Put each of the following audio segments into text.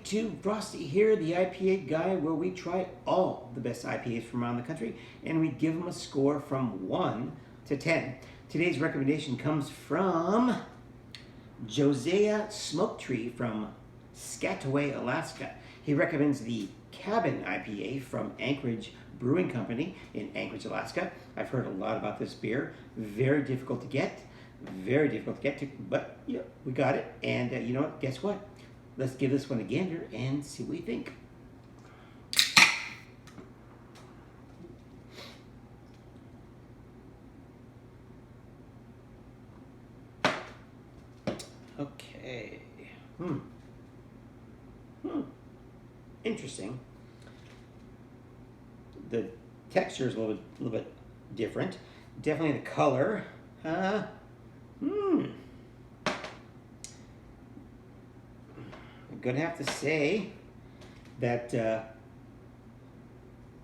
YouTube, Frosty here, the IPA guy, where we try all the best IPAs from around the country and we give them a score from 1 to 10. Today's recommendation comes from Josiah Smoke Tree from Piscataway, Alaska. He recommends the Cabin IPA from Anchorage Brewing Company in Anchorage, Alaska. I've heard a lot about this beer. Very difficult to get. But yeah, we got it. And you know what? Guess what? Let's give this one a gander and see what we think. Okay. Interesting. The texture is a little bit different. Definitely the color. I'm gonna have to say that a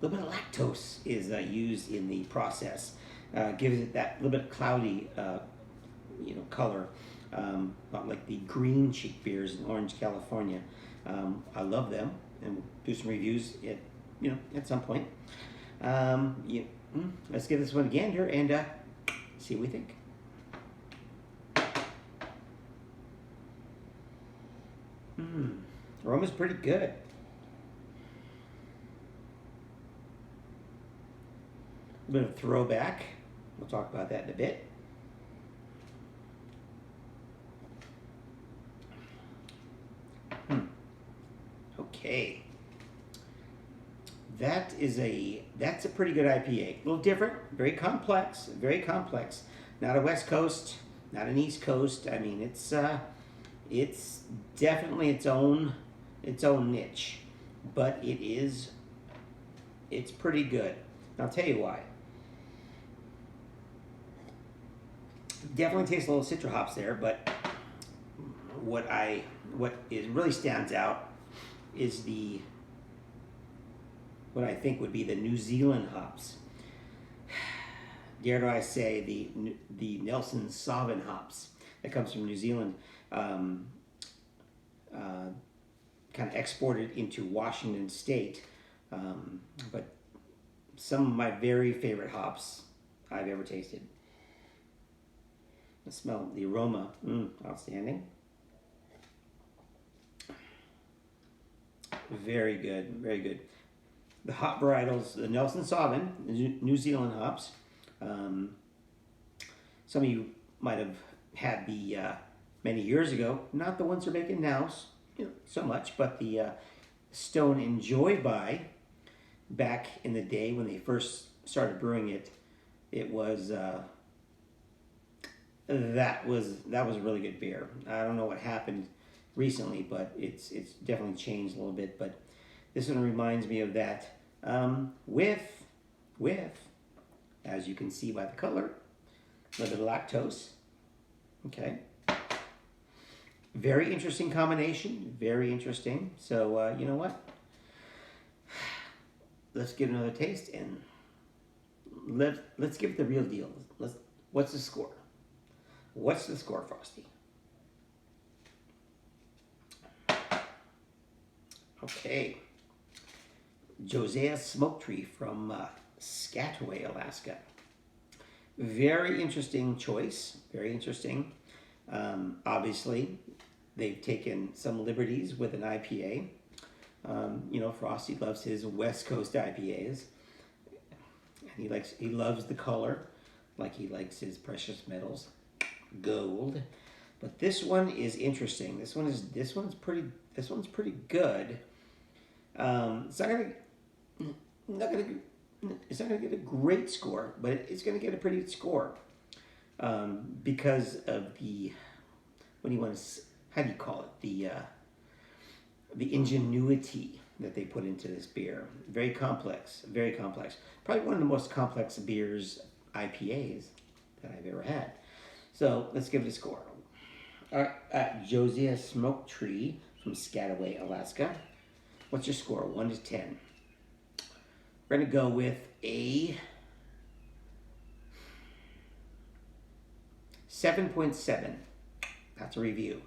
little bit of lactose is used in the process. Gives it that little bit cloudy, color, not like the green cheek beers in Orange, California. I love them, and we'll do some reviews at some point. Let's give this one a gander and see what we think. Aroma's pretty good. A bit of throwback. We'll talk about that in a bit. Okay. That's a pretty good IPA. A little different, very complex. Not a West Coast, not an East Coast. I mean, it's definitely its own niche, but it's pretty good. And I'll tell you why. Definitely tastes a little citrus hops there, but what really stands out is what I think would be the New Zealand hops. Dare I say the Nelson Sauvin hops that comes from New Zealand, kind of exported into Washington State. But some of my very favorite hops I've ever tasted. The smell, the aroma, outstanding. Very good. The hop varietals, the Nelson Sauvin, New Zealand hops. Some of you might have had the many years ago, not the ones they're making now so much, but the Stone and Joy by back in the day when they first started brewing it. It was that was a really good beer. I don't know what happened recently, but it's definitely changed a little bit. But this one reminds me of that, with as you can see by the color, a little bit of lactose. Okay. Very interesting combination. Very interesting. So you know what? Let's give it another taste and let's give it the real deal. What's the score? What's the score, Frosty? Okay. Josiah Smoke Tree from Piscataway, Alaska. Very interesting choice. Very interesting. Obviously, they've taken some liberties with an IPA. Frosty loves his West Coast IPAs. And he loves the color, like he likes his precious metals, gold. But this one is interesting. This one's pretty good. It's not gonna get a great score, but it's gonna get a pretty good score because of how do you call it? The ingenuity that they put into this beer. Very complex. Probably one of the most complex beers, IPAs, that I've ever had. So let's give it a score. All right, Josiah Smoke Tree from Piscataway, Alaska. What's your score? 1 to 10. We're gonna go with a 7.7. That's a review.